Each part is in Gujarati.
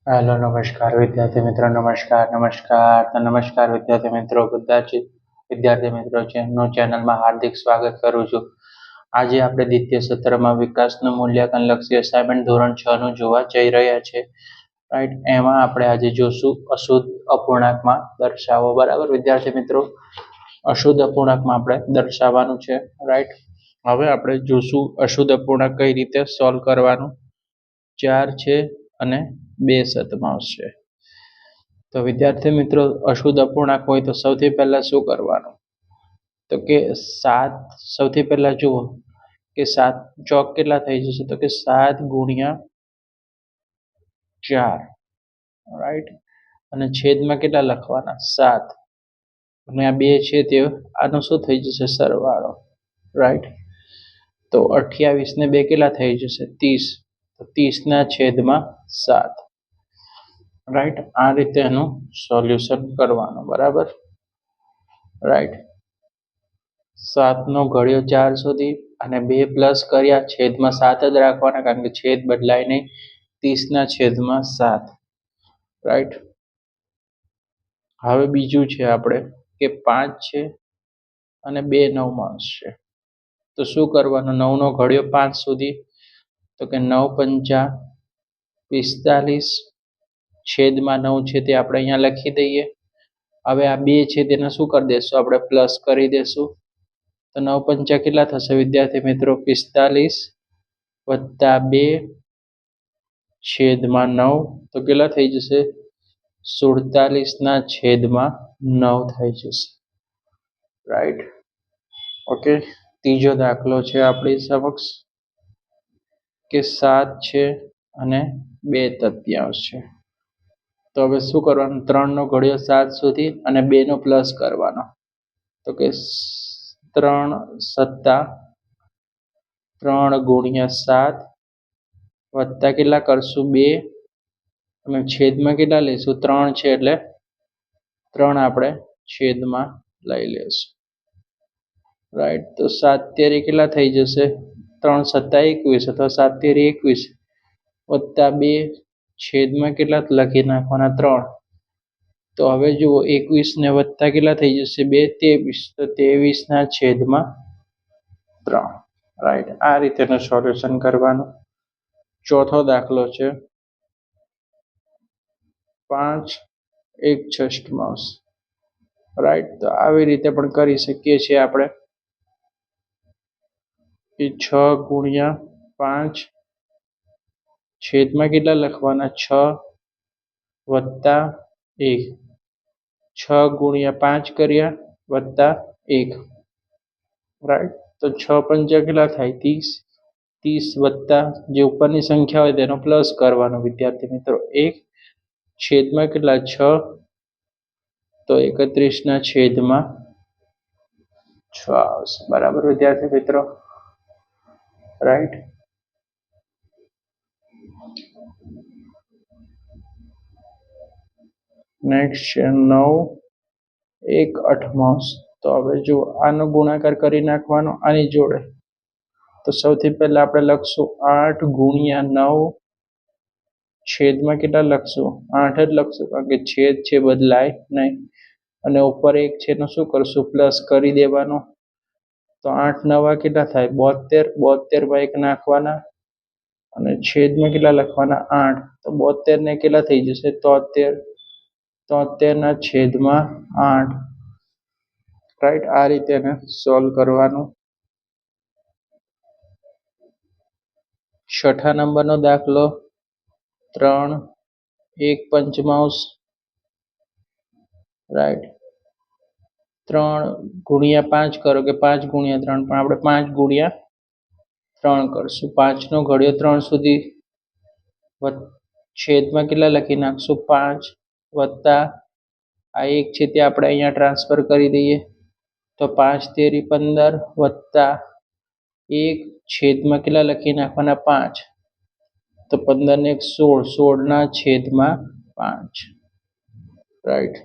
હેલો નમસ્કાર વિદ્યાર્થી મિત્રો નમસ્કાર વિદ્યાર્થી મિત્રો બધા જ વિદ્યાર્થી મિત્રો ચેનલમાં હાર્દિક સ્વાગત કરું છું. આજે આપણે દ્વિતીય સત્રમાં વિકાસનું મૂલ્યાંકન લક્ષી અસાઇનમેન્ટ ધોરણ 6 નું જોવા જઈ રહ્યા છે. રાઈટ, એમાં આપણે આજે જોશું અશુદ્ધ અપૂર્ણાંકમાં દર્શાવો. બરાબર વિદ્યાર્થી મિત્રો, અશુદ્ધ અપૂર્ણાંકમાં આપણે દર્શાવવાનું છે. રાઈટ, હવે આપણે જોશું અશુદ્ધ અપૂર્ણાંક કઈ રીતે સોલ્વ કરવાનું. 4 છે અને 2 સતમાંશ છે. તો વિદ્યાર્થી મિત્રો, અશુદ્ધ અપૂર્ણાંક હોય તો સૌથી પહેલા શું કરવાનું? તો કે 7, સૌથી પહેલા જુઓ કે 7 ચોક કેટલા થઈ જશે? તો કે 7 ગુણ્યા 4. રાઈટ, અને છેદમાં કેટલા લખવાના? 7. અને આ 2 છે તે આનો શું થઈ જશે? સરવાળો. રાઈટ, તો 28 ને 2 કેટલા થઈ જશે? 30. તો 30 ના છેદમાં 7. રાઈટ, આ રીતે એનું સોલ્યુશન કરવાનું. બરાબર, રાઈટ. 7 નો ઘડિયો 4 સુધી અને 2 પ્લસ કર્યા, છેદમાં 7 જ રાખવાના કારણ કે છેદ બદલાય નહીં. 30 ના છેદમાં 7. રાઈટ, હવે બીજું છે આપણે કે 5 છે અને 2 નવમાંશ છે. તો શું કરવાનું? 9 નો ઘડિયો 5 સુધી, તો કે 9 પંચા 45, છેદમાં 9 છે તે આપણે અહીંયા લખી દઈએ. હવે આ 2 છે તેને શું કરી દેશું? આપણે પ્લસ કરી દેશું. તો 9 પંચા કેટલા થશે વિદ્યાર્થી મિત્રો? 45 વત્તા 2 છેદમાં 9, તો કેટલા થઈ જશે? 47 ના છેદમાં 9 થઈ જશે. Right, okay. ત્રીજો દાખલો છે આપણી સમક્ષ કે 7 છે અને 2 તૃતીયાંશ છે. તો હવે શું કરવાનું? 3 નો ઘડિયો 7 સુધી અને 2 નો પ્લસ કરવાનો. તો કે 3 સત્તા 3 ગુણ્યા 7 વત્તા કેટલા કરશું? 2 અને છેદમાં કેટલા લઈશું? 3 છે એટલે 3 આપણે છેદમાં લઈ લેશું. રાઈટ, તો 7 તેરી કેટલા થઈ જશે? 3 સત્તા 21 અથવા 7 તેરી 21 વત્તા 2 છેદમાં કેટલા લખી નાખવાના? 3. તો હવે જુઓ, 21 ને વત્તા કેટલા થઈ જશે? 2 23. તો 23 ના છેદમાં 3. રાઈટ, આ રીતેનું સોલ્યુશન કરવાનું. ચોથો દાખલો છે 5 1/6. રાઈટ, તો આવી રીતે પણ કરી શકીએ છીએ આપણે કે 6 ગુણ્યા 5 છેદમાં કેટલા લખવાના? 6 વત્તા 1. 6 ગુણ્યા 5 કર્યા વત્તા 1. રાઈટ, તો 6 પંચા કેટલા થાય? 30. 30 વત્તા જે ઉપરની સંખ્યા હોય તેનો પ્લસ કરવાનો વિદ્યાર્થી મિત્રો. 1 છેદમાં કેટલા? 6. તો 31 ના છેદમાં 6 આવશે. બરાબર વિદ્યાર્થી મિત્રો, રાઈટ. નેક્સ્ટ છે 9 1/8. તો હવે જો આનો ગુણાકાર કરી નાખવાનો આની જોડે. તો સૌથી પહેલા આપણે લખશું 8 ગુણ્યા 9 છેદમાં કેટલા લખશું? 8 જ લખશું કારણ કે છેદ છે બદલાય નહીં. અને ઉપર 1 છે એનો શું કરશું? પ્લસ કરી દેવાનો. તો 8 9 કેટલા થાય? 72. 72 માં 1 નાખવાના અને છેદમાં કેટલા લખવાના? 8. તો 72 ને કેટલા થઈ જશે? 73. 73 ના છેદમાં 8. રાઈટ, આ રીતે એને સોલ્વ કરવાનું. છઠ્ઠા નંબરનો દાખલો 3 1/5. રાઈટ, 3 ગુણ્યા 5 કરો કે 5 ગુણ્યા 3, પણ આપણે 5 ગુણ્યા 3 કરશું. 5 નો ઘડિયો 3 સુધી છેદમાં કેટલા લખી નાખશું? 5 વત્તા આ 1 છે તે આપણે અહીંયા ટ્રાન્સફર કરી દઈએ. તો 5 તેરી 15 વત્તા 1 છેદમાં કેટલા લખી નાખવાના? 5. તો 15 ને 1 16. 16 ના છેદમાં 5. રાઈટ,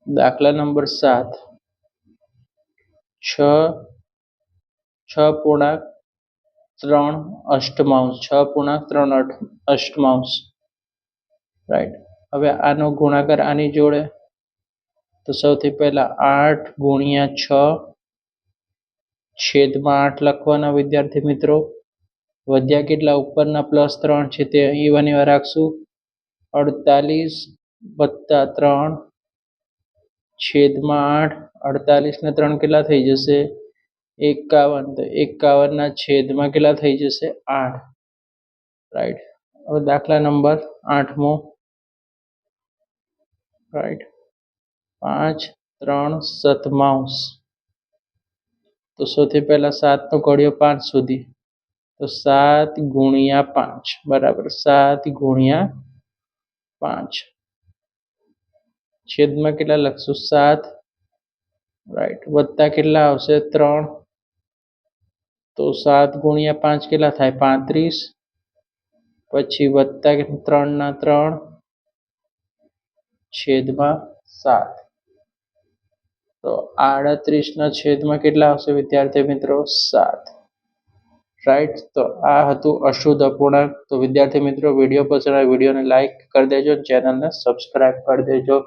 દાખલા નંબર 7 6.3 અષ્ટમાંશ. 6.3 અષ્ટમાંશ. રાઈટ. હવે આનો ગુણાકાર આની જોડે, તો સૌથી પહેલા 8 ગુણ્યા 6 છેદમાં 8 લખવાના વિદ્યાર્થી મિત્રો. વધ્યા કેટલા? ઉપરના +3 છે તે અહીં એવા રાખશું. 48 વત્તા 3 છેદમાં 8. 48 ને 3 કેટલા થઈ જશે? 51. તો 51 ના છેદમાં કેટલા થઈ જશે? 8. રાઈટ. હવે દાખલા નંબર 8મો. રાઈટ. 5 3 7 તો સૌથી પહેલા 7 નો ઘડિયો 5 સુધી, તો 7 ગુણ્યા 5 બરાબર 7 ગુણ્યા 5 છેદમાં કેટલા લખશું? 7. રાઈટ. વત્તા કેટલા આવશે? 3. તો 7 ગુણ્યા 5 કેટલા થાય? 35. પછી વત્તા 3 ના 3 છેદમાં 7. તો 38 ના છેદમાં કેટલા આવશે વિદ્યાર્થી મિત્રો? 7. રાઈટ. તો આ હતું અશુદ્ધ અપૂર્ણાંક. તો વિદ્યાર્થી મિત્રો, વિડીયો પસંદ આવે વિડીયોને લાઈક કરી દેજો, ચેનલને સબસ્ક્રાઈબ કરી દેજો.